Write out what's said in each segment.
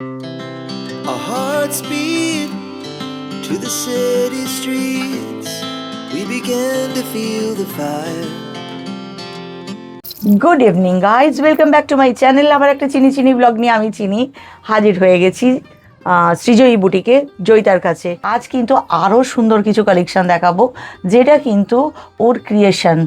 Our hearts beat to the city streets. We began to feel the fire. Good evening guys, welcome back to my channel. আবার একটা চিনি চিনি blog নিয়ে আমি চিনি হাজির হয়ে গেছি সৃজয়ী বুটিকে, জয়িতার কাছে। আজ কিন্তু আরও সুন্দর কিছু কালেকশন দেখাবো, যেটা কিন্তু ওর ক্রিয়েশন,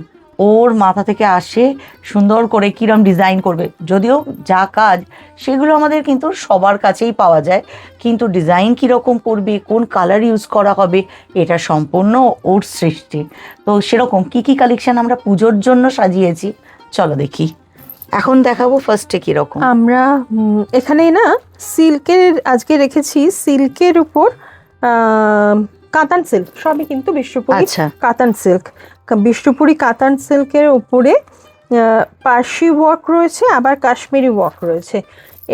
ওর মাথা থেকে আসে। সুন্দর করে কীরম ডিজাইন করবে, যদিও যা কাজ সেগুলো আমাদের কিন্তু সবার কাছেই পাওয়া যায়, কিন্তু ডিজাইন কীরকম করবে, কোন কালার ইউজ করা হবে, এটা সম্পূর্ণ ওর সৃষ্টি। তো সেরকম কী কী কালেকশন আমরা পুজোর জন্য সাজিয়েছি, চলো দেখি। এখন দেখাবো ফার্স্টে কিরকম। আমরা এখানে না সিল্কের আজকে রেখেছি, সিল্কের উপর কাতান সিল্ক, সবই কিন্তু বিষ্ণুপুরি কাতান সিল্ক। বিষ্ণুপুরি কাতান সিল্কের উপরে পার্সি ওয়ার্ক রয়েছে, আবার কাশ্মীরি ওয়ার্ক রয়েছে,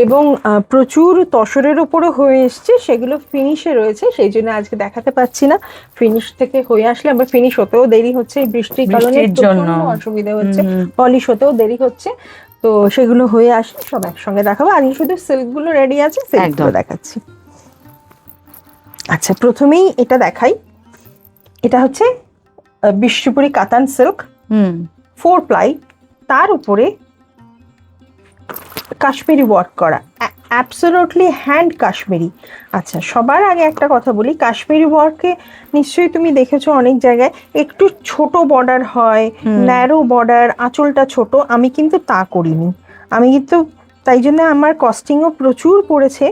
এবং প্রচুর তসরের উপরে হয়ে এসছে, সেগুলো ফিনিশে রয়েছে, সেই জন্য আজকে দেখাতে পাচ্ছি না। ফিনিশ থেকে হয়ে আসলে আবার ফিনিশ হতেও দেরি হচ্ছে, বৃষ্টির কারণে প্রচন্ড অসুবিধা হচ্ছে, পলিশ হতেও দেরি হচ্ছে। তো সেগুলো হয়ে আসলে সব একসঙ্গে দেখাবো। আজকে শুধু সিল্কগুলো রেডি আছে, সিল্কগুলো দেখাচ্ছি। আচ্ছা, প্রথমেই এটা দেখাই। এটা হচ্ছে বিষ্ণুপুরি কাতান সিল্ক, 4 প্লাই, তার উপরে কাশ্মীরি ওয়ার্ক করা, অ্যাবসলিউটলি হ্যান্ড কাশ্মীরি। আচ্ছা, সবার আগে একটা কথা বলি, কাশ্মীরি ওয়ার্কে নিশ্চয়ই তুমি দেখেছো অনেক জায়গায় একটু ছোট বর্ডার হয়, ন্যারো বর্ডার, আঁচলটা ছোট। আমি কিন্তু তা করিনি, আমি কিন্তু তাই জন্য আমার কস্টিংও প্রচুর পড়েছে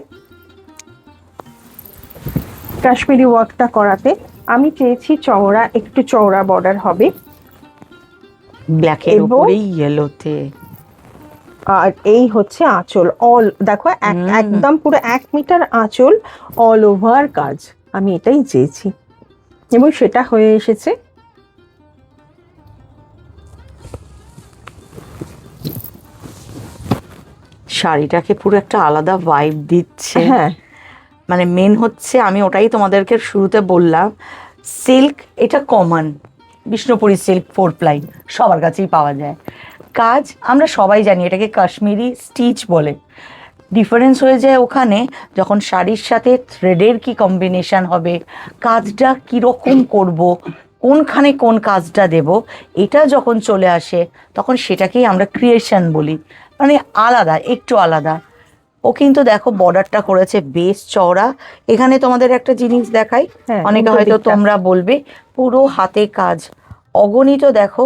কাশ্মীরি ওয়ার্কটা করাতে। আমি চেয়েছি চওড়া, একটু চওড়া বর্ডার হবে, ব্ল্যাকের উপরে ইয়েলোতে। আর এই হচ্ছে আঁচল, অল দেখো একদম পুরো 1 মিটার আঁচল, অল ওভার কাজ। আমি এটাই চেয়েছি এবং সেটা হয়ে এসেছে। শাড়িটাকে পুরো একটা আলাদা ভাইব দিচ্ছে। হ্যাঁ, মানে মেন হচ্ছে, আমি ওটাই তোমাদেরকে শুরুতে বললাম, সিল্ক এটা কমন, বিষ্ণুপুরি সিল্ক 4 প্লাই সবার কাছেই পাওয়া যায়। কাজ আমরা সবাই জানি, এটাকে কাশ্মীরি স্টিচ বলে। ডিফারেন্স হয়ে যায় ওখানে যখন শাড়ির সাথে থ্রেডের কি কম্বিনেশন হবে, কাজটা কীরকম করব, কোনখানে কোন কাজটা দেব, এটা যখন চলে আসে তখন সেটাকেই আমরা ক্রিয়েশন বলি, মানে আলাদা, একটু আলাদা। ও কিন্তু দেখো বর্ডারটা করেছে বেশ চওড়া। এখানে তোমাদের একটা জিনিস দেখাই, অনেকে হয়তো তোমরা বলবে পুরো হাতে কাজ, অগণিত দেখো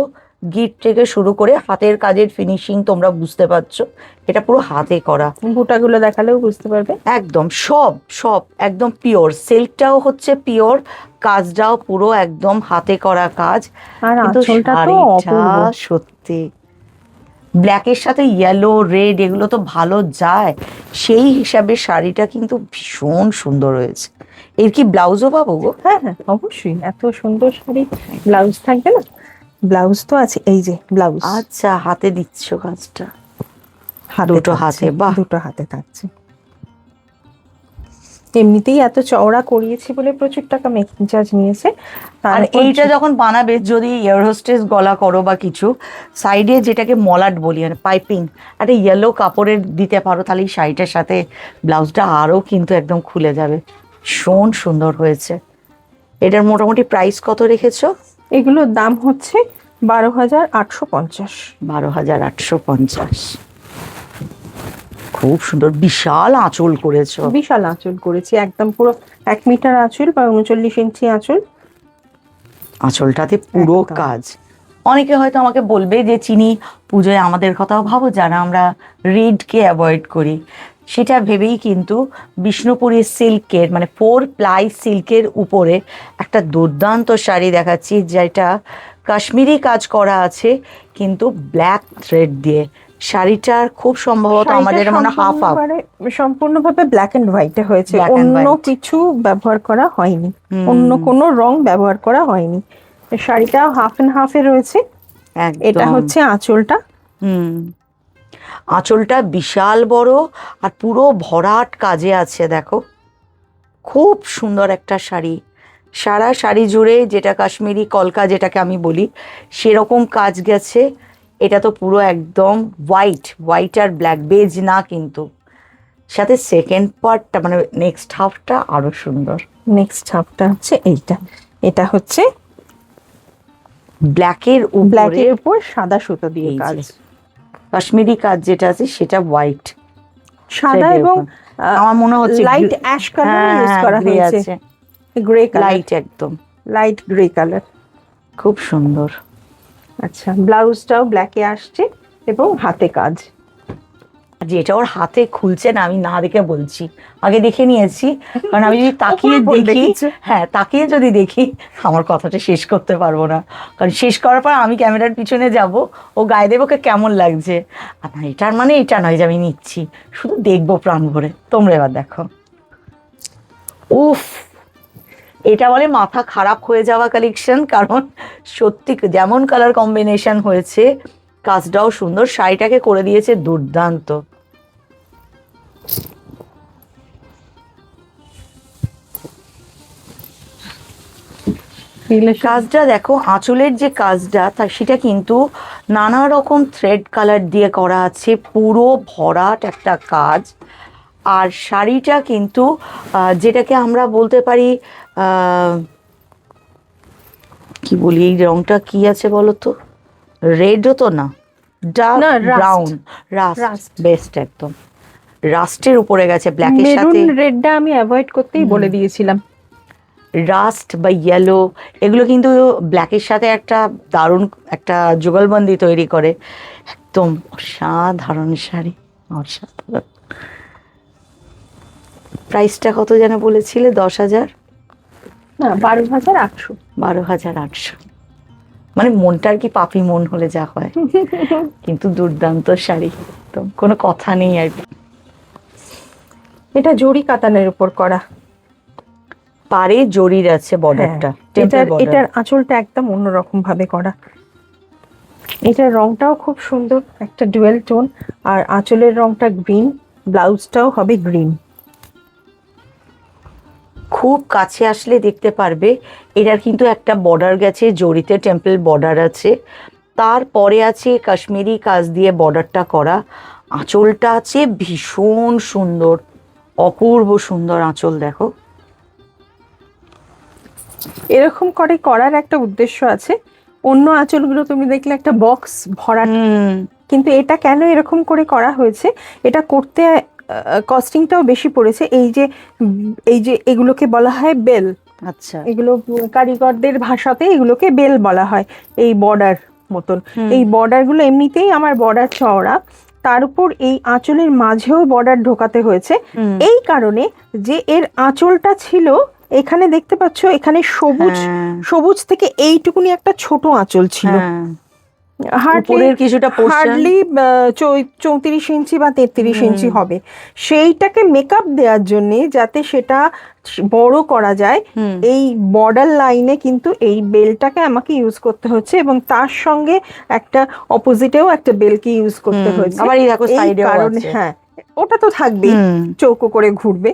গিট থেকে শুরু করে হাতের কাজের ফিনিশিং তোমরা বুঝতে পারছো, এটা পুরো হাতে করা। বুটাগুলো দেখালেও বুঝতে পারবে, একদম সব সব একদম পিওর। সিল্কটাও হচ্ছে পিওর, কাজটাও পুরো একদম হাতে করা কাজ। আর আঁচলটা তো অপূর্ব, সত্যি ব্ল্যাকের সাথে ইয়েলো রেড এগুলো তো ভালো যায়, সেই হিসাবে শাড়িটা কিন্তু ভীষণ সুন্দর হয়েছে। এর কি ব্লাউজও পাবো গো? হ্যাঁ হ্যাঁ, অবশ্যই। এত সুন্দর শাড়ি ব্লাউজ থাকবে না? ব্লাউজ তো আছে, এই যে ব্লাউজ। আচ্ছা, হাতে দিচ্ছ কাজটা? দুটো হাতে? বাহ, দুটো হাতে থাকছে। এমনিতেই এত চওড়া করিয়েছি বলে প্রচুর টাকা মেকিং চার্জ নিয়েছে। আর এইটা যখন বানাবে, যদি এয়ার হোস্টেস গলা করো বা কিছু, সাইডে যেটাকে মলাট বলি, মানে পাইপিং, একটা ইয়েলো কাপড়ের দিতে পারো, তাহলে এই শাড়িটার সাথে ব্লাউজটা আরও কিন্তু একদম খুলে যাবে। ভীষণ সুন্দর হয়েছে। এটার মোটামুটি প্রাইস কত রেখেছো? এগুলোর দাম হচ্ছে 12,850। 12,850। খুব সুন্দর, বিশাল আঁচল করেছো। বিশাল আঁচল করেছি, একদম পুরো 1 মিটার আঁচল বা 39 ইঞ্চি আঁচল। আঁচলটাতে পুরো কাজ। অনেকে হয়তো আমাকে বলবে যে চিনি, পুজোয় আমাদের কথাও ভাবো, যারা আমরা রেডকে অ্যাভয়েড করি, সেটা ভেবেই কিন্তু বিষ্ণুপুরি সিল্কের, মানে 4 প্লাই সিল্কের উপরে একটা দুর্দান্ত শাড়ি দেখাচ্ছি, যেটা কাশ্মীরি কাজ করা আছে কিন্তু ব্ল্যাক থ্রেড দিয়ে। শাড়িটার খুব সম্ভবত আমাদের মানে হাফ হাফ, সম্পূর্ণভাবে ব্ল্যাক এন্ড হোয়াইটে হয়েছে, অন্য কিছু ব্যবহার করা হয়নি, অন্য কোনো রং ব্যবহার করা হয়নি। শাড়িটা হাফ এন্ড হাফে রয়েছে। এটা হচ্ছে আঁচলটা। আঁচলটা বিশাল বড় আর পুরো ভরাট কাজে আছে, দেখো খুব সুন্দর একটা শাড়ি। সারা শাড়ি জুড়ে যেটা কাশ্মীরি কলকা যেটাকে আমি বলি, সেরকম কাজ গেছে। এটা তো পুরো একদম হোয়াইট, হোয়াইট আর ব্ল্যাক, বেজ না কিন্তু। সাথে সেকেন্ড পার্টটা মানে নেক্সট হাফটা আরো সুন্দর। নেক্সট হাফটা হচ্ছে এইটা, এটা হচ্ছে ব্ল্যাকের উপর সাদা সুতো দিয়ে কাজ, কাশ্মীরি কাজ যেটা আছে সেটা হোয়াইট, সাদা এবং আমার মনে হচ্ছে লাইট অ্যাশ কালার ইউজ করা হয়েছে, গ্রে কালার, লাইট একদম লাইট গ্রে কালার, খুব সুন্দর। আচ্ছা, ব্লাউজটাও ব্ল্যাকে আসছে এবং হাতে কাজ। যেটা ওর হাতে খুলছে না, আমি না দেখে বলছি, আগে দেখে নিয়েছি, কারণ আমি যদি তাকিয়ে দেখি, হ্যাঁ তাকিয়ে যদি দেখি আমার কথাটা শেষ করতে পারবো না, কারণ শেষ করার পর আমি ক্যামেরার পিছনে যাব, ও গায়ে দেবো, ওকে কেমন লাগছে। আর না, এটার মানে এটা নয় যে আমি নিচ্ছি, শুধু দেখবো প্রাণ ভরে। তোমরা এবার দেখো, উফ, এটা বলে মাথা খারাপ হয়ে যাওয়া কালেকশন, কারণ সত্যি যেমন কালার কম্বিনেশন হয়েছে, কাজটাও সুন্দর, শাড়িটাকে করে দিয়েছে দুর্দান্ত। কাজটা দেখো, আঁচলের যে কাজটা সেটা কিন্তু নানা রকম থ্রেড কালার দিয়ে করা আছে, পুরো ভরাট একটা কাজ। আর শাড়িটা কিন্তু যেটাকে আমরা বলতে পারি কি বলি, এই রংটা কি আছে বলো তো, রেডও তো না, ডার্ক ব্রাউন, রাস্ট, বেস্ট একদম রাস্টের উপরে গেছে ব্ল্যাকের সাথে। রেডটা আমি অ্যাভয়েড করতেই বলে দিয়েছিলাম। রাস্ট বা ইয়েলো এগুলো কিন্তু ব্ল্যাকের সাথে একটা দারুণ একটা যুগলবন্দি তৈরি করে, একদম অসাধারণ শাড়ি, অসাধারণ। প্রাইসটা কত যেন বলেছিলে? 10,000 না, 12,800। 12,800, মানে মনটার কি পাপি মন হলে যা হয়, কিন্তু দুর্দান্ত শাড়ি, একদম কোনো কথা নেই আর কি। এটা জরি কাতানের উপর করা, পারে জরির আছে বর্ডারটা, এটার আঁচলটা একদম অন্যরকম ভাবে করা। এটার রংটাও খুব সুন্দর, একটা ডুয়েল টোন, আর আঁচলের রংটা গ্রিন, ব্লাউজটাও হবে গ্রিন। খুব কাছে আসলে দেখতে পারবে এটার কিন্তু একটা বর্ডার গেছে জরিতে, টেম্পল বর্ডার আছে, তারপরে আছে কাশ্মীরি কাজ দিয়ে বর্ডারটা করা। আঁচলটা আছে ভীষণ সুন্দর, অপূর্ব সুন্দর আঁচল। দেখো, এরকম করে করার একটা উদ্দেশ্য আছে। অন্য আঁচলগুলো তুমি দেখলে একটা বক্স ভরা, কিন্তু এটা কেন এরকম করে করা হয়েছে, এটা করতে কস্টিংটাও বেশি পড়েছে। এই যে এগুলোকে বলা হয় বেল। আচ্ছা, এগুলো কারিগরদের ভাষাতে এগুলোকে বেল বলা হয়, এই বর্ডার মতন। এই বর্ডারগুলো এমনিতেই আমার বর্ডার চওড়া, তার উপর এই আঁচলের মাঝেও বর্ডার ঢোকাতে হয়েছে এই কারণে যে এর আঁচলটা ছিল এখানে, দেখতে পাচ্ছ এখানে সবুজ, সবুজ থেকে এইটুকুনি একটা ছোট আঁচল ছিল, হার্ডলি 34 ইঞ্চি বা 33 ইঞ্চি হবে। সেইটাকে মেকআপ দেওয়ার জন্য যাতে সেটা বড় করা যায়, এই বর্ডার লাইনে কিন্তু এই বেলটাকে আমাকে ইউজ করতে হচ্ছে, এবং তার সঙ্গে একটা অপোজিটেও একটা বেলকে ইউজ করতে হয়েছে। এই কারণে, হ্যাঁ ওটা তো থাকবেই, চৌকো করে ঘুরবে,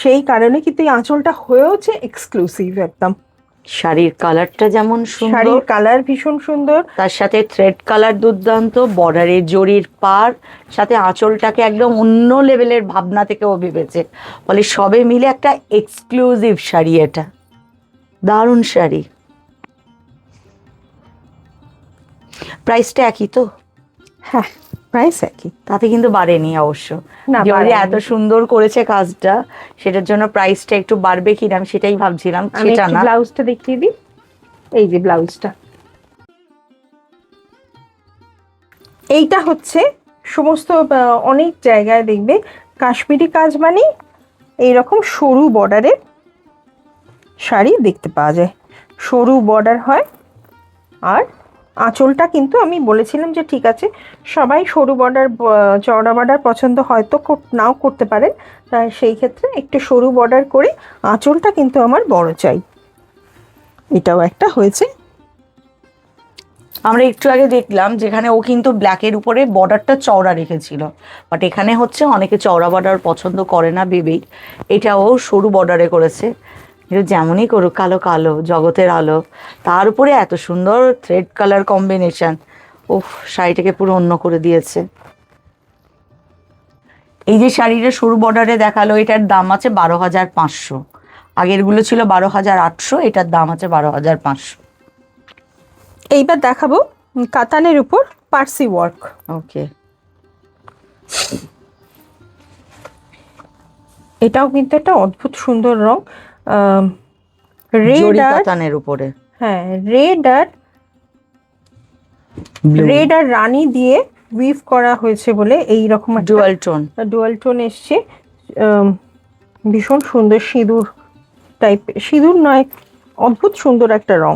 সেই কারণে কিন্তু এই আঁচলটা হয়েওছে এক্সক্লুসিভ একদম। শাড়ির কালারটা যেমন সুন্দর, শাড়ির কালার ভীষণ সুন্দর, তার সাথে থ্রেড কালার দুর্দান্ত, বর্ডারের জরির পার, সাথে আঁচলটাকে একদম অন্য লেভেলের ভাবনা থেকে ও ভেবেছে, বলে সবে মিলে একটা এক্সক্লুসিভ শাড়ি, এটা দারুণ শাড়ি। প্রাইসটা একই তো? হ্যাঁ, প্রাইস একই, তাতে কিন্তু বাড়েনি অবশ্য, এত সুন্দর করেছে কাজটা, সেটার জন্য প্রাইসটা একটু বাড়বে কিনা আমি সেটাই ভাবছিলাম। সেটা না, ব্লাউজটা দেখিয়ে দিই, এই যে ব্লাউজটা, এইটা হচ্ছে সমস্ত অনেক জায়গায় দেখবে কাশ্মীরি কাজ মানে এইরকম সরু বর্ডারের শাড়ি দেখতে পাওয়া যায়, সরু বর্ডার হয়। আর আঁচলটা কিন্তু আমি বলেছিলাম যে ঠিক আছে, সবাই সরু বর্ডার চওড়া বর্ডার পছন্দ হয়তো নাও করতে পারেন, তাই সেই ক্ষেত্রে একটু সরু বর্ডার করে আঁচলটা কিন্তু আমার বড় চাই। এটাও একটা হয়েছে। আমরা একটু আগে দেখলাম যেখানে ও কিন্তু ব্ল্যাকের উপরে বর্ডারটা চওড়া রেখেছিল, বাট এখানে হচ্ছে অনেকে চওড়া বর্ডার পছন্দ করে না ভেবেই এটাও সরু বর্ডারে করেছে। কিন্তু যেমনই করুক, কালো কালো জগতের আলো, তার উপরে এত সুন্দর থ্রেড কালার কম্বিনেশন, উফ, শাড়িটাকে পুরো অন্য করে দিয়েছে। এই যে শাড়িটা সরু বর্ডারে দেখালো, এটার দাম আছে 12,500। আগেরগুলো ছিল 12,800, এটার দাম আছে 12,500। এইবার দেখাবো কাতানের উপর পার্সি ওয়ার্ক। ওকে, এটাও কিন্তু একটা অদ্ভুত সুন্দর রং, রেড জরি আর কাতানের উপরে। হ্যাঁ রেড আর রানী দিয়ে উইভ করা হয়েছে বলে এই রকম ডুয়াল টোন এসছে। ভীষণ সুন্দর সিঁদুর টাইপ, সিঁদুর নয়, অদ্ভুত সুন্দর একটা রং।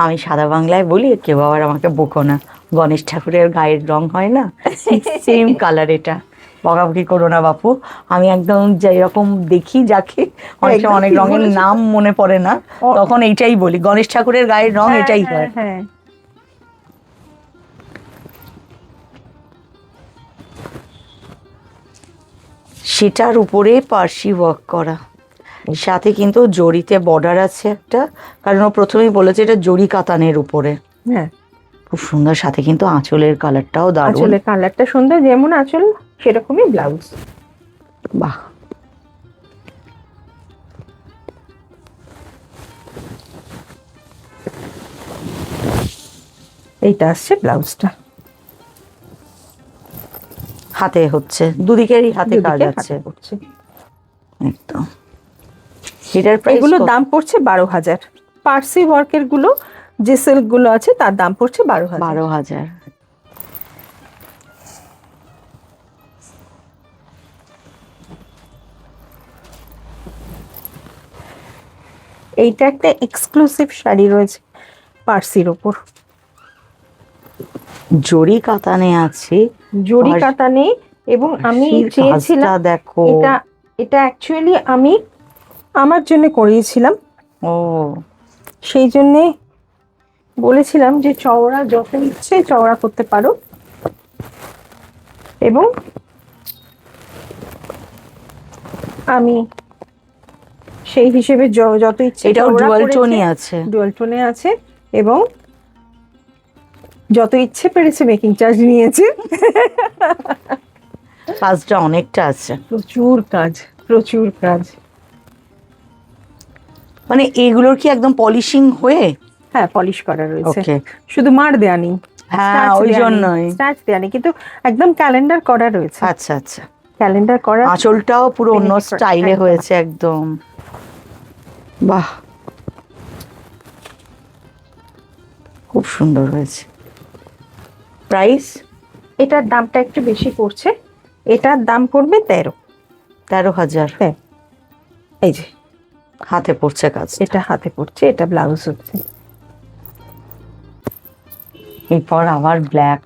আমি সাদা বাংলায় বলি, কেউ আবার আমাকে বকো না, গণেশ ঠাকুরের গায়ের রং হয় না, সেম কালার এটা। বকাবকি করো না বাপু, আমি একদম যেরকম দেখি যাকে, অনেক সময় অনেক রঙের নাম মনে পড়ে না, তখন এইটাই বলি, গণেশ ঠাকুরের গায়ের রং এটাই হয়। হ্যাঁ, সেটার উপরে পার্সি ওয়ার্ক করা, সাথে কিন্তু জরিতে বর্ডার আছে একটা, কারণ ও প্রথমেই বলেছে এটা জরি কাতানের উপরে। হ্যাঁ, খুব সুন্দর, সাথে কিন্তু আঁচলের কালারটাও দারুণ। আঁচলের কালারটা সুন্দর, যেমন আঁচল সেরকমই ব্লাউজ। বাহ, এইটা আসছে ব্লাউজটা, হাতে হচ্ছে, দুদিকেরই হাতে কাজ আছে একদম। এটার প্রাইস, এগুলোর দাম পড়ছে 12,000। পার্সি ওয়ার্কের গুলো যে সিল্ক গুলো আছে তার দাম পড়ছে 12,000। 12,000। এইটা একটা এক্সক্লুসিভ শাড়ি রয়েছে পার্সির ওপর, জরি কাতানে আছে, জরি কাতানে। এবং আমি চেয়েছিলাম, দেখো এটা অ্যাকচুয়ালি আমি আমার জন্য করিয়েছিলাম, ও সেই জন্যে বলেছিলাম যে চওড়া যত ইচ্ছে চওড়া করতে পারো, এবং আমি সেই হিসেবে যত ইচ্ছে, এটাও ডুয়াল টোনই আছে, ডুয়াল টোনে আছে, এবং যত ইচ্ছে পেরেছে মেকিং চার্জ নিয়েছে। কাজটা অনেকটা আছে, প্রচুর কাজ। মানে এগুলোর কি একদম পলিশিং হয়ে? হ্যাঁ, পলিশ করা রয়েছে, ওকে, শুধু মার দেয়া নেই, হ্যাঁ ওই জন্যই স্টার্চ দেয়া নেই, কিন্তু একদম ক্যালেন্ডার করা রয়েছে। আচ্ছা আচ্ছা, ক্যালেন্ডার করা, আঁচলটাও পুরো অন্য স্টাইলে হয়েছে একদম। বাহ, খুব সুন্দর হয়েছে। প্রাইস? এটার দামটা একটু বেশি পড়ছে, এটার দাম পড়বে 13,000। হ্যাঁ, এই যে হাতে পড়ছে কাজ, এটা হাতে পড়ছে, এটা ব্লাউজ হচ্ছে। এরপর আবার ব্ল্যাক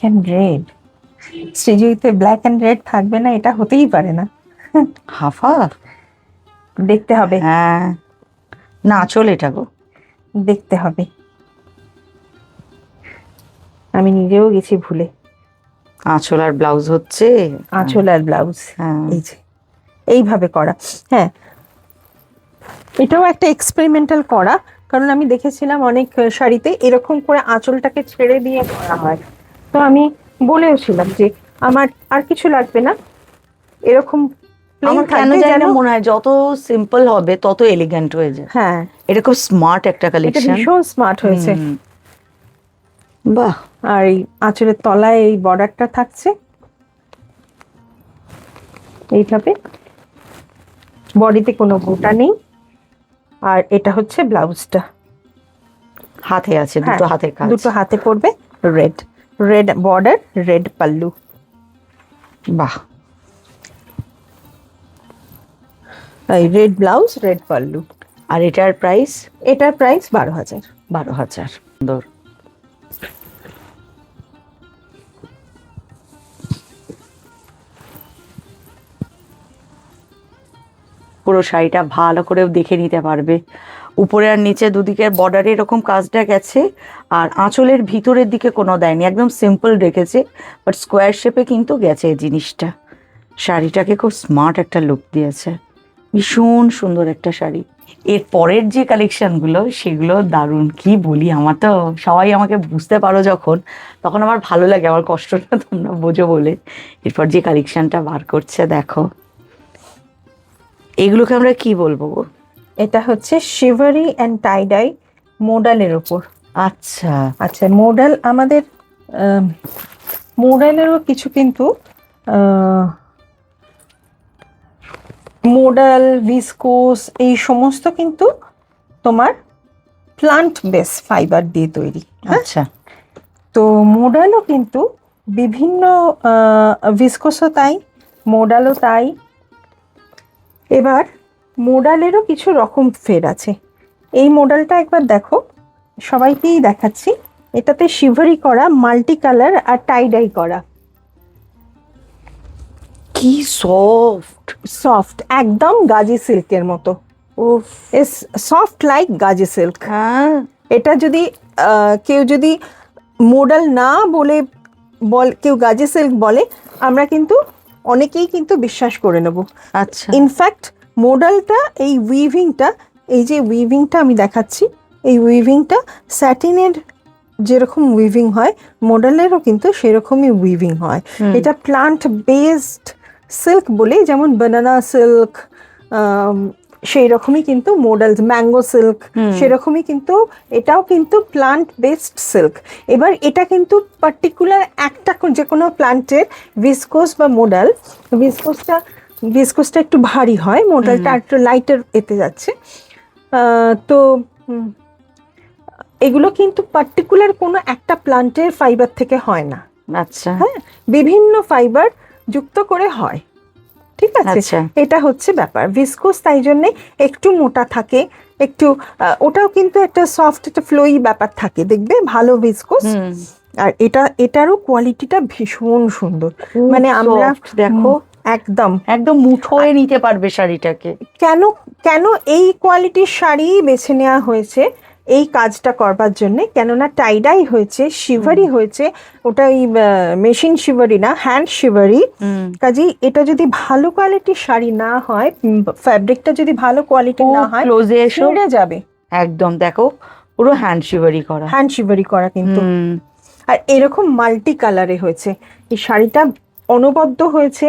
অ্যান্ড রেড, শ্রীজয়ীতে ব্ল্যাক অ্যান্ড রেড থাকবে না, এটা হতেই পারে না। হাফা দেখতে হবে, হ্যাঁ না আঁচল এটা গো, দেখতে হবে, আমি নিজেও গেছি ভুলে। আঁচল আর ব্লাউজ হচ্ছে, আঁচল আর ব্লাউজ, হ্যাঁ এই যে এইভাবে করা। হ্যাঁ, এটাও একটা এক্সপেরিমেন্টাল করা, কারণ আমি দেখেছিলাম অনেক শাড়িতে এরকম করে আঁচলটাকে ছেড়ে দিয়ে করা হয়, তো আমি বলেও ছিলাম যে আমার আর কিছু লাগবে না, এরকম আমার কেন জানি মনে হয় যত সিম্পল হবে তত এলিগেন্ট হয়ে যায়। হ্যাঁ, এটা খুব স্মার্ট একটা কালেকশন, ভীষণ স্মার্ট হয়েছে। বাহ, আর এই আঁচলের তলায় এই বর্ডারটা থাকছে এইভাবে, বডিতে কোনো বুটা নেই, আর এটা হচ্ছে ব্লাউজটা, হাতে আছে, দুটো হাতে কাজ, দুটো হাতে পড়বে, রেড বর্ডার, রেড পাল্লু। বাহ, এই রেড ব্লাউজ, রেড পাল্লু। আর এটার প্রাইস? এটার প্রাইস 12,000। 12,000। সুন্দর, পুরো শাড়িটা ভালো করে দেখে নিতে পারবে, উপরে আর নিচে দুদিকের বর্ডারে এরকম কাজটা গেছে, আর আঁচলের ভিতরের দিকে কোনো দেয়নি, একদম সিম্পল রেখেছে, বাট স্কোয়ার শেপে কিন্তু গেছে এই জিনিসটা। শাড়িটাকে খুব স্মার্ট একটা লুক দিয়েছে, ভীষণ সুন্দর একটা শাড়ি। এর পরের যে কালেকশনগুলো সেগুলো দারুণ, কি বলি, আমার তো সবাই আমাকে বুঝতে পারো যখন, তখন আমার ভালো লাগে, আমার কষ্টটা তোমরা বোঝো বলে। এরপর যে কালেকশনটা বার করছে দেখো, এগুলোকে আমরা কি বলবো গো? এটা হচ্ছে শিভারি অ্যান্ড টাইডাই মোডালের উপর। আচ্ছা আচ্ছা, মোডাল আমাদের মোডালেরও কিছু কিন্তু মোডাল, ভিসকোস এই সমস্ত কিন্তু তোমার প্লান্ট বেস ফাইবার দিয়ে তৈরি। আচ্ছা, তো মোডালও কিন্তু বিভিন্ন, ভিসকোসও তাই, মোডালও তাই। এবার মোডালেরও কিছু রকম ফের আছে। এই মোডালটা একবার দেখো, সবাইকেই দেখাচ্ছি। এটাতে শিভারি করা, মাল্টি কালার আর টাইডাই করা। কি সফট সফট, একদম গাজি সিল্কের মতো। উফ, ইস সফট লাইক গাজি সিল্ক। হ্যাঁ এটা যদি কেউ যদি মোডাল না বলে কেউ গাজি সিল্ক বলে, আমরা কিন্তু অনেকেই কিন্তু বিশ্বাস করে নেব। আচ্ছা, ইনফ্যাক্ট মোডালটা, এই উইভিংটা, এই যে উইভিংটা আমি দেখাচ্ছি, এই উইভিংটা স্যাটিনের যেরকম উইভিং হয়, মোডালেরও কিন্তু সেরকমই উইভিং হয়। এটা প্লান্ট বেসড সিল্ক বলে, যেমন বানানা সিল্ক সেই রকমই কিন্তু মোডাল, ম্যাঙ্গো সিল্ক সেরকমই কিন্তু এটাও কিন্তু প্লান্ট বেসড সিল্ক। এবার এটা কিন্তু পার্টিকুলার একটা যে কোনো প্লান্টের ভিসকোস বা মোডাল, ভিসকোসটা একটু ভারী হয়, মোডালটা একটু লাইটার এতে যাচ্ছে। তো এগুলো কিন্তু পার্টিকুলার কোনো একটা প্লান্টের ফাইবার থেকে হয় না। আচ্ছা, হ্যাঁ, বিভিন্ন ফাইবার যুক্ত করে হয়, ঠিক আছে। আচ্ছা। এটা হচ্ছে ব্যাপার। ভিসকোস তাই জন্যে একটু মোটা থাকে, একটু ওটাও কিন্তু একটা সফট, একটা ফ্লোই ব্যাপার থাকে, দেখবে ভালো ভিসকোস। আর এটারও কোয়ালিটিটা ভীষণ সুন্দর, মানে আমরা দেখো একদম একদম মুঠোয় নিতে পারবে শাড়িটাকে। কেন এই কোয়ালিটির শাড়ি বেছে নেওয়া হয়েছে এই কাজটা করবার জন্যে, কেননা টাইডাই হয়েছে, শিভারি হয়েছে, ওটা এই মেশিন শিভারি না, হ্যান্ড শিভারি। কাজেই এটা যদি ভালো কোয়ালিটির শাড়ি না হয়, ফ্যাব্রিকটা যদি ভালো কোয়ালিটি না হয়, ক্লোজে ছিঁড়ে যাবে। একদম দেখো, পুরো হ্যান্ড শিভারি করা, হ্যান্ড শিভারি করা কিন্তু। আর এরকম মাল্টি কালারে হয়েছে এই শাড়িটা, অনবদ্য হয়েছে।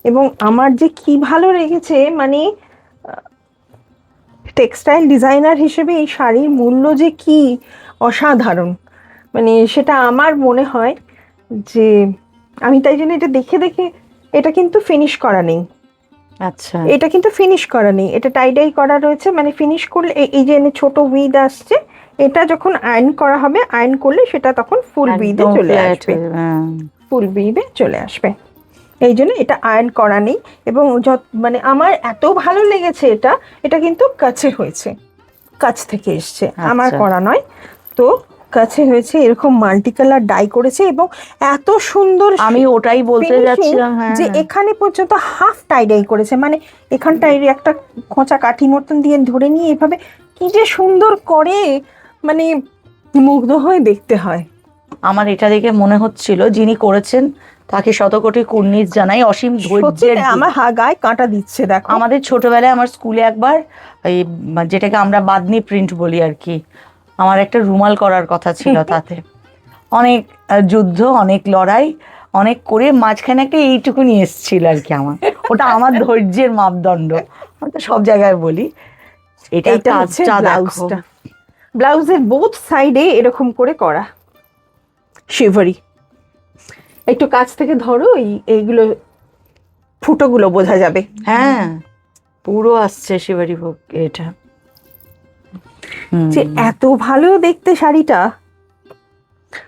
এবং আমার যে কি ভালো লেগেছে, মানে টেক্সটাইল ডিজাইনার হিসেবে এই শাড়ির মূল্য যে কি অসাধারণ, মানে সেটা আমার মনে হয় যে আমি তাই জন্য এটা দেখে দেখে, এটা কিন্তু ফিনিশ করা নেই। আচ্ছা, এটা কিন্তু ফিনিশ করা নেই, এটা টাইডাই করা রয়েছে, মানে ফিনিশ করলে এই যে ছোট উইড আসছে, এটা যখন আয়রন করা হবে, আয়রন করলে সেটা তখন ফুল উইডে চলে আসবে, ফুল উইডে চলে আসবে। এই জন্য এটা আয়রন করা নেই। এবং মানে আমার এত ভালো লেগেছে, এটা কিন্তু কাছে হয়েছে, কাছ থেকে এসছে, আমার করা নয়। তো কাছে হয়েছে, এরকম মাল্টি কালার ডাই করেছে, এবং এত সুন্দর, আমি ওটাই বলতে যাচ্ছিলাম যে এখানে পর্যন্ত হাফ টাইডাই করেছে, মানে এখানটায় একটা খোঁচা কাঠি মতন দিয়ে ধরে নিয়ে এভাবে কি যে সুন্দর করে, মানে মুগ্ধ হয়ে দেখতে হয়। আমার এটা দেখে মনে হচ্ছিল যিনি করেছেন তাকে শতকোটি কুর্নিশ জানাই, অসীম ধৈর্যের। আমার গায়ে কাঁটা দিচ্ছে দেখো। আমাদের ছোটবেলায় আমার স্কুলে একবার এই যেটাকে আমরা বাদনি প্রিন্ট বলি আর কি, আমার একটা রুমাল করার কথা ছিল, তাতে অনেক যুদ্ধ, অনেক লড়াই, অনেক করে মাঝখানে একটা এইটুকুনি এসেছিল আর কি। ওটা আমার ধৈর্যের মাপদণ্ড, আমি তো সব জায়গায় বলি। এটা হচ্ছে ব্লাউজটা, ব্লাউজের বোথ সাইডে এরকম করে করা শিভারি। একটু কাছ থেকে ধরো, এইগুলো ফুটোগুলো বোঝা যাবে। হ্যাঁ, পুরো আসছে শিভারি ভোগ। এটা যে এত ভালো দেখতে শাড়িটা,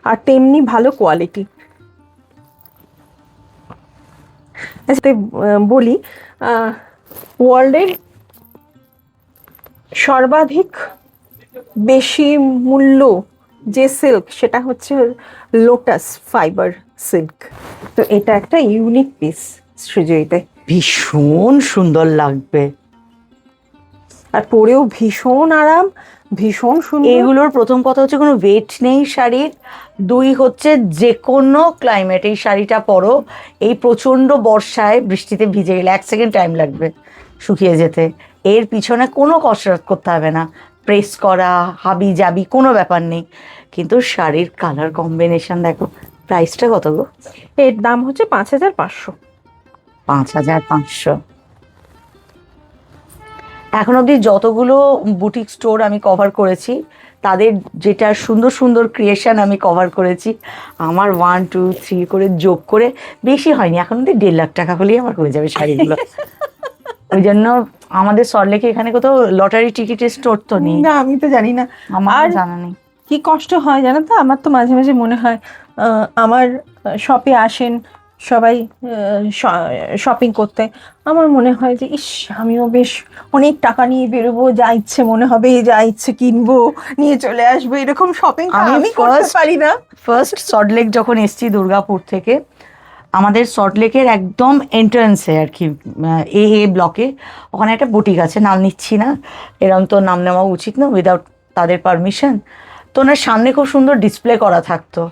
আর তেমনি ভালো কোয়ালিটি। বলি, ওয়ার্ল্ডের সর্বাধিক বেশি মূল্য যে সিল্ক, সেটা হচ্ছে লোটাস ফাইবার সিল্ক। তো এটা একটা ইউনিক পিস সৃজয়ীতে, ভীষণ সুন্দর লাগবে, আর পরেও ভীষণ আরাম, ভীষণ সুন্দর। এগুলোর প্রথম কথা হচ্ছে কোনো ওয়েট নেই শাড়ির, দুই হচ্ছে যে কোনো ক্লাইমেট এই শাড়িটা পরো, এই প্রচণ্ড বর্ষায় বৃষ্টিতে ভিজে গেলে 1 সেকেন্ড টাইম লাগবে শুকিয়ে যেতে, এর পিছনে কোনো কসরত করতে হবে না, প্রেস করা হাবি জাবি কোনো ব্যাপার নেই। কিন্তু শাড়ির কালার কম্বিনেশন দেখো। প্রাইসটা কত গো? এর দাম হচ্ছে 5,500। 5,500। এখন অবধি যতগুলো বুটিক স্টোর আমি কভার করেছি তাদের যেটা সুন্দর সুন্দর ক্রিয়েশন আমি কভার করেছি, আমার 1 2 3 করে যোগ করে বেশি হয়নি, এখন অবধি 1.5 লাখ টাকা হলেই আমার হয়ে যাবে শাড়িগুলো। ওই জন্য আমাদের সল্টলেকে এখানে কোথাও লটারি টিকিটের স্টোর তো নেই। না, আমি তো জানি না। আমার জানা নেই। কি কষ্ট হয় জানো তো, আমার তো মাঝে মাঝে মনে হয় আমার শপে আসেন সবাই শপিং করতে, আমার মনে হয় যে ইস, আমিও বেশ অনেক টাকা নিয়ে বেরোবো, যা ইচ্ছে মনে হবে যা ইচ্ছে কিনবো নিয়ে চলে আসবো, এরকম শপিং আমি করতে পারি না। ফার্স্ট সল্টলেক যখন এসছি দুর্গাপুর থেকে, আমাদের সল্টলেকের একদম এন্ট্রান্সে আর কি, এ ব্লকে ওখানে একটা বুটিক আছে, নাম নিচ্ছি না, এরকম তো নাম নেওয়া উচিত না উইদাউট তাদের পারমিশন। তো ওনার সামনে খুব সুন্দর ডিসপ্লে করা থাকতো।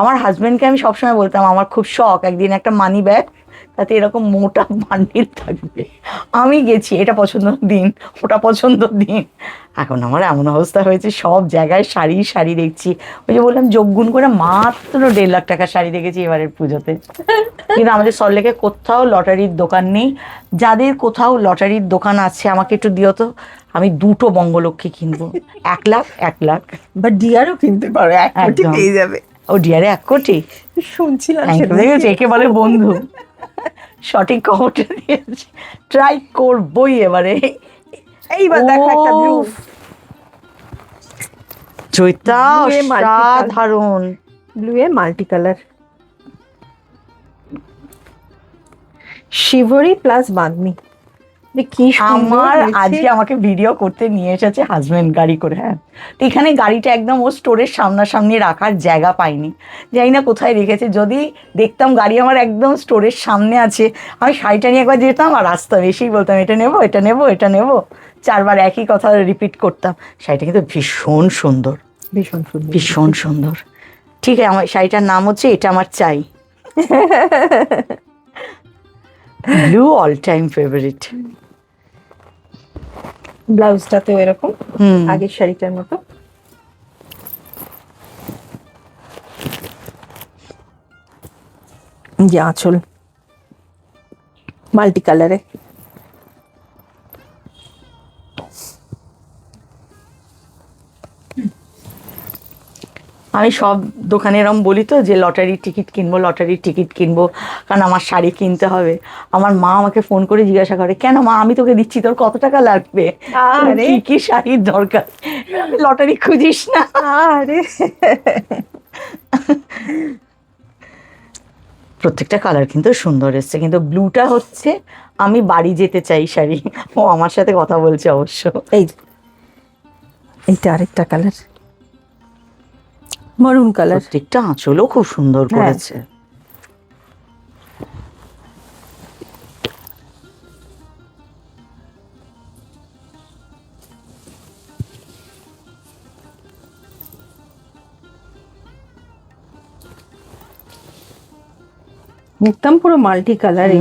আমার হাজব্যান্ডকে আমি সবসময় বলতাম আমার খুব শখ একদিন একটা মানি ব্যাগ তাতে এরকম মোটা বান্ডিল থাকবে। আমি গেছি, এটা পছন্দ দিন, ওটা পছন্দ দিন। এখন আমার এমন অবস্থা হয়েছে সব জায়গায় শাড়ি শাড়ি দেখছি। ওই যে বললাম যোগগুণ করে মাত্র 1.5 লাখ টাকা শাড়ি দেখেছি এবারের পুজোতে। কিন্তু আমাদের সল্টলেকে কোথাও লটারির দোকান নেই। যাদের কোথাও লটারির দোকান আছে আমাকে একটু দিও তো, আমি 2টো বঙ্গলক্ষ্মী কিনবো। 1 লাখ 1 লাখ। বা ডিয়ারও কিনতে পারো, 1 কোটি পেয়ে যাবে। ও ডিয়ারে 1 কোটি শুনছিলাম, দেখেছি, একে বলে বন্ধু। সঠিক খবরটা দিয়েছে, ট্রাই করবই এবারে। এইবার দেখো একটা ব্লু, জয়িতা অসাধারণ, ব্লু এ মাল্টি কালার, শিভরি প্লাস বাঁধনি। কি আমার আজকে আমাকে ভিডিও করতে নিয়ে এসেছে হাজবেন্ড গাড়ি করে। হ্যাঁ, তো এখানে গাড়িটা একদম ও স্টোরের সামনাসামনি রাখার জায়গা পাইনি, জানি না কোথায় রেখেছে। যদি দেখতাম গাড়ি আমার একদম স্টোরের সামনে আছে, আমি শাড়িটা নিয়ে একবার যেতাম আর আসতাম, এসেই বলতাম এটা নেবো এটা নেবো এটা নেবো, 4বার একই কথা রিপিট করতাম। শাড়িটা কিন্তু ভীষণ সুন্দর, ভীষণ সুন্দর, ভীষণ সুন্দর। ঠিক আছে, আমার শাড়িটার নাম হচ্ছে এটা আমার চাই। Blue all time favourite. ব্লাউজটাতেও এরকম আগের শাড়িটার মতো। যে আঁচল মাল্টি কালারে, আমি সব দোকানে এরম বলি তো যে লটারির টিকিট কিনবো লটারির টিকিট কিনবো, কারণ আমার শাড়ি কিনতে হবে। আমার মা আমাকে ফোন করে জিজ্ঞাসা করে কেন মা আমি তোকে দিচ্ছি তোর কত টাকা লাগবে, কি কি শাড়ির দরকার, লটারি খুঁজিস না। আরে প্রত্যেকটা কালার কিন্তু সুন্দর এসছে, কিন্তু ব্লুটা হচ্ছে আমি বাড়ি যেতে চাই শাড়ি। ও আমার সাথে কথা বলছে অবশ্য। এইটা আরেকটা কালার, মারুন কালার। প্রত্যেকটা আঁচলও খুব সুন্দর করেছে। একদম পুরো মাল্টি কালার।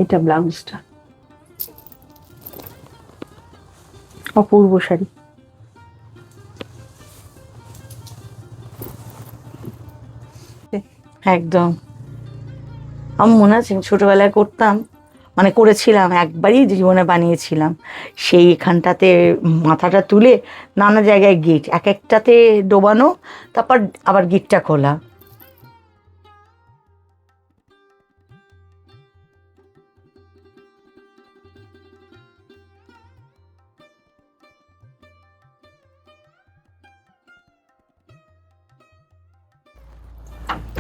এটা ব্লাউজটা, অপূর্ব শাড়ি। একদম আমার মনে আছে ছোটবেলায় করতাম, মানে করেছিলাম, একবারই জীবনে বানিয়েছিলাম। সেই এখানটাতে মাথাটা তুলে নানা জায়গায় গিট, এক একটাতে ডোবানো, তারপর আবার গিটটা খোলা।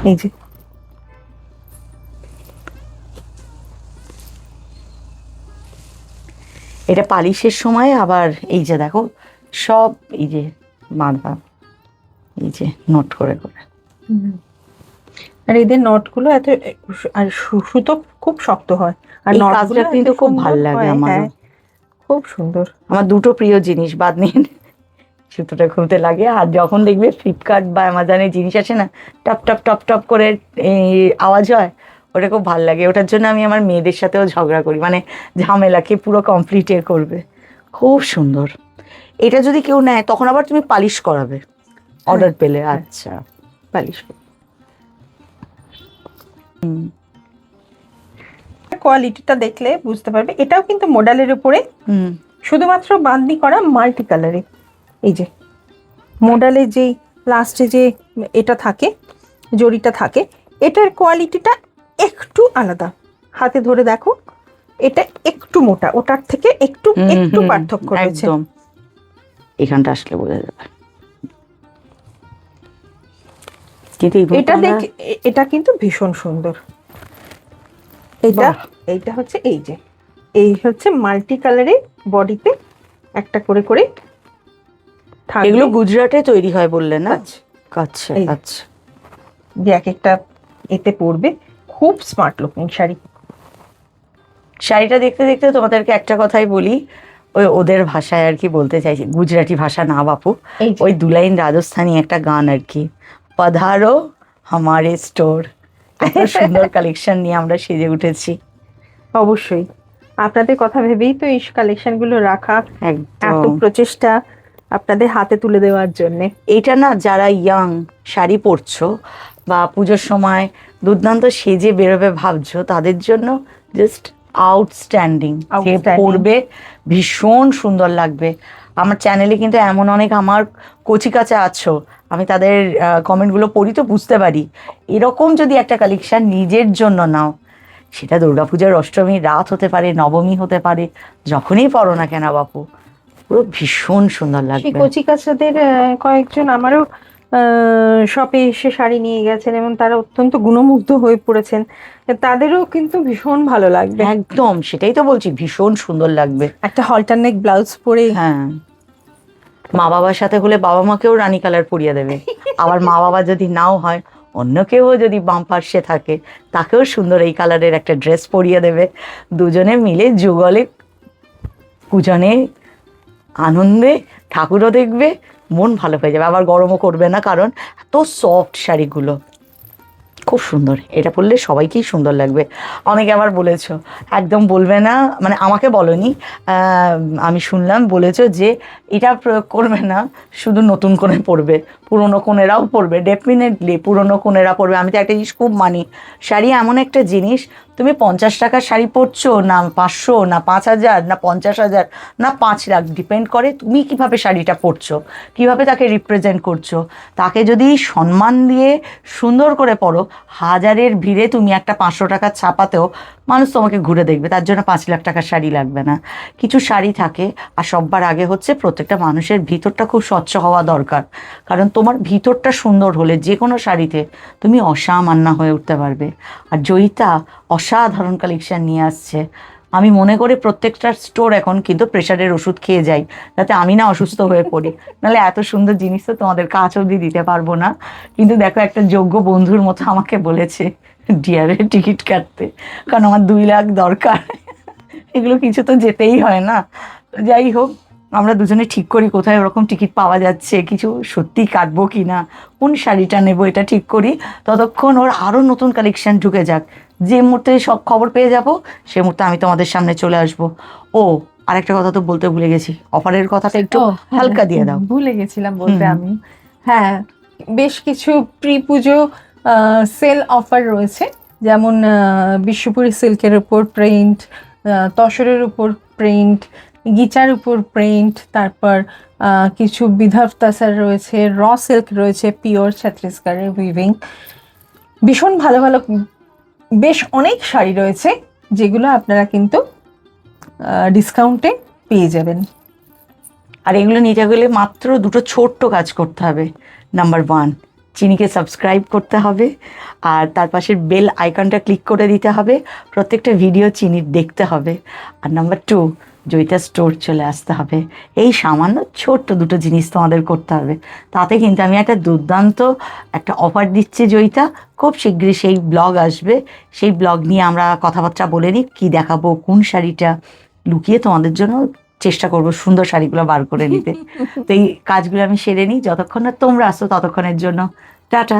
এই যে এটা পালিশের সময় আবার এই যে দেখো সব এই যে বাঁধা, এই যে নোট করে করে। আর এদের নটগুলো এত, আর সুতো খুব শক্ত হয়, আর এই নটগুলো কাজটা কিন্তু খুব ভালো লাগে আমার, খুব সুন্দর। আমার 2টো প্রিয় জিনিস বাঁধনির সুতোটা খুলতে লাগে। আর যখন দেখবে ফ্লিপকার্ট বা অ্যামাজনে জিনিস আসে না, টপ টপ টপ টপ করে আওয়াজ হয়, ওটা খুব ভালো লাগে। ওটার জন্য আমি আমার মেয়েদের সাথেও ঝগড়া করি, মানে ঝামেলাকে পুরো কমপ্লিট করবে। খুব সুন্দর। এটা যদি কেউ নেয় তখন আবার তুমি পালিশ করাবে অর্ডার পেলে? আচ্ছা, পালিশ কোয়ালিটিটা দেখলে বুঝতে পারবে। এটাও কিন্তু মডেলের উপরে, শুধুমাত্র বাঁধনি করা, মাল্টি কালারে। এই যে মডেলে যেই লাস্টে যে এটা থাকে, জড়িটা থাকে, এটার কোয়ালিটিটা একটু আলাদা। হাতে ধরে দেখো, এটা একটু মোটা, ওটার থেকে একটু একটু পার্থক্য রয়েছে। একদম এখানটা আসলে বোঝা যাবে। এটা দেখ, এটা কিন্তু ভীষণ সুন্দর। এইটা হচ্ছে এই হচ্ছে মাল্টি কালারে বডিতে একটা করে করে। এগুলো গুজরাটে তৈরি হয় বললে না? আচ্ছা আচ্ছা। যে এক একটা এতে পড়বে, খুব স্মার্ট লুকিং শাড়ি। শাড়িটা দেখতে দেখতে তোমাদেরকে একটা কথাই বলি, ওদের ভাষায় আর কি বলতে চাইছি, গুজরাটি ভাষা না বাপু, ওই 2 লাইন রাজস্থানী একটা গান আর কি, পধারো হামারে স্টোর। এত সুন্দর কালেকশন নিয়ে আমরা সেজে উঠেছি। অবশ্যই আপনাদের কথা ভেবেই তো এই কালেকশনগুলো রাখা, এত প্রচেষ্টা আপনাদের হাতে তুলে দেওয়ার জন্য। এইটা না, যারা ইয়াং শাড়ি পরছো বা পুজোর সময় দুর্দান্ত সেজে বেরোবে ভাবছো, তাদের জন্য জাস্ট আউটস্ট্যান্ডিং। যে পরবে ভীষণ সুন্দর লাগবে। আমার চ্যানেলে কিন্তু এমন অনেক আমার কচি কাচা আছো, আমি তাদের কমেন্টগুলো পড়ি তো বুঝতে পারি। এরকম যদি একটা কালেকশন নিজের জন্য নাও, সেটা দুর্গাপূজার অষ্টমী রাত হতে পারে, নবমী হতে পারে, যখনই পরো না কেন বাপু, পুরো ভীষণ সুন্দর লাগবে। কচি কাচাদের কয়েকজন আমারও শপে এসে শাড়ি নিয়ে গেছেন এবং তারা অত্যন্ত গুণমুগ্ধ হয়ে পড়েছেন। তাদেরও কিন্তু ভীষণ ভালো লাগবে। একদম, সেটাই তো বলছি, ভীষণ সুন্দর লাগবে। একটা হলটার নেক ব্লাউজ পরে। হ্যাঁ, মা বাবার সাথে হলে বাবা মাকেও রানী কালার পরিয়ে দেবে। আবার মা বাবা যদি নাও হয়, অন্য কেউ যদি বাম পার্শ্বে থাকে, তাকেও সুন্দর এই কালারের একটা ড্রেস পরিয়ে দেবে। দুজনে মিলে যুগলে পূজনে আনন্দে ঠাকুরও দেখবে, মন ভালো হয়ে যাবে। আবার গরমও করবে না, কারণ এত সফট শাড়িগুলো খুব সুন্দর। এটা পরলে সবাইকেই সুন্দর লাগবে। অনেকে আবার বলেছো একদম বলবে না, মানে আমাকে বলনি, আমি শুনলাম বলেছো যে এটা প্রয়োগ করবে না, শুধু নতুন করে পরবে, পুরনো কোনেরাও পরবে। ডেফিনেটলি পুরনো কোনেরা পরবে। আমি তো একটা জিনিস খুব মানি, শাড়ি এমন একটা জিনিস, তুমি 50 টাকার শাড়ি পরছো না 500 না 5000 না 50,000 না 5 লাখ, ডিপেন্ড করে তুমি কিভাবে শাড়িটা পরছো, কিভাবে তাকে রিপ্রেজেন্ট করছো। তাকে যদি সম্মান দিয়ে সুন্দর করে পরো, হাজারের ভিড়ে তুমি একটা 500 টাকার ছাপাতেও মানুষ তোমাকে ঘুরে দেখবে। তার জন্য 5 লাখ টাকার শাড়ি লাগবে না। কিছু শাড়ি থাকে, আর সববার আগে হচ্ছে প্রত্যেকটা মানুষের ভিতরটা খুব স্বচ্ছ হওয়া দরকার। কারণ তোমার ভিতরটা সুন্দর হলে যে কোনো শাড়িতে তুমি অসামান্য হয়ে উঠতে পারবে। আর জয়িতা অসাধারণ কালেকশন নিয়ে আসছে। আমি মনে করি প্রত্যেকটা স্টোর এখন কিন্তু প্রেশারের ওষুধ খেয়ে যাই, যাতে আমি না অসুস্থ হয়ে পড়ি। নাহলে এত সুন্দর জিনিস তো তোমাদের কাছ অবধি দিতে পারবো না। কিন্তু দেখো, একটা যোগ্য বন্ধুর মতো আমাকে বলেছে ডিয়ারের টিকিট কাটতে, কারণ আমার 2 লাখ দরকার। এগুলো কিছু তো যেতেই হয় না। যাই হোক, আমরা দুজনে ঠিক করি কোথায় ওরকম টিকিট পাওয়া যাচ্ছে, কিছু সত্যি কাটবো কি না, কোন শাড়িটা নেবো এটা ঠিক করি। ততক্ষণ ওর আরও নতুন কালেকশন ঢুকে যাক, যে মুহূর্তে সব খবর পেয়ে যাব সে মুহূর্তে আমি তোমাদের সামনে চলে আসবো। ও আরেকটা কথা তো বলতে ভুলে গেছি, অফারের কথাটা একটু হালকা দিয়ে দাও। ভুলে গেছিলাম বলতে আমি। হ্যাঁ, বেশ কিছু প্রি পুজো সেল অফার রয়েছে, যেমন বিশ্বপুরী সিল্কের উপর প্রিন্ট, তসরের উপর প্রিন্ট, গিচার উপর প্রিন্ট, তারপর কিছু বিধাব তাসার রয়েছে, র সিল্ক রয়েছে, পিওর ছত্তিশগড়ের উইভিং। ভীষণ ভালো ভালো বেশ অনেক শাড়ি রয়েছে, যেগুলো আপনারা কিন্তু ডিসকাউন্টে পেয়ে যাবেন। আর এগুলো নিতে গেলে মাত্র 2টো ছোট্ট কাজ করতে হবে। নাম্বার 1, চিনিকে সাবস্ক্রাইব করতে হবে, আর তার পাশের বেল আইকনটা ক্লিক করে দিতে হবে, প্রত্যেকটা ভিডিও চিনির দেখতে হবে। আর নাম্বার 2, জয়িতা স্টোর চলে আসতে হবে। এই সামান্য ছোট্ট 2টো জিনিস তোমাদের করতে হবে। তাতে কিন্তু আমি একটা দুর্দান্ত একটা অফার দিচ্ছি জয়িতা। খুব শীঘ্রই সেই ব্লগ আসবে, সেই ব্লগ নিয়ে আমরা কথাবার্তা বলে নিই, কী দেখাবো, কোন শাড়িটা লুকিয়ে তোমাদের জন্য চেষ্টা করব সুন্দর শাড়িগুলো বার করে নিতে। তো এই কাজগুলো আমি সেরে নিই, যতক্ষণ না তোমরা আসো ততক্ষণের জন্য টাটা।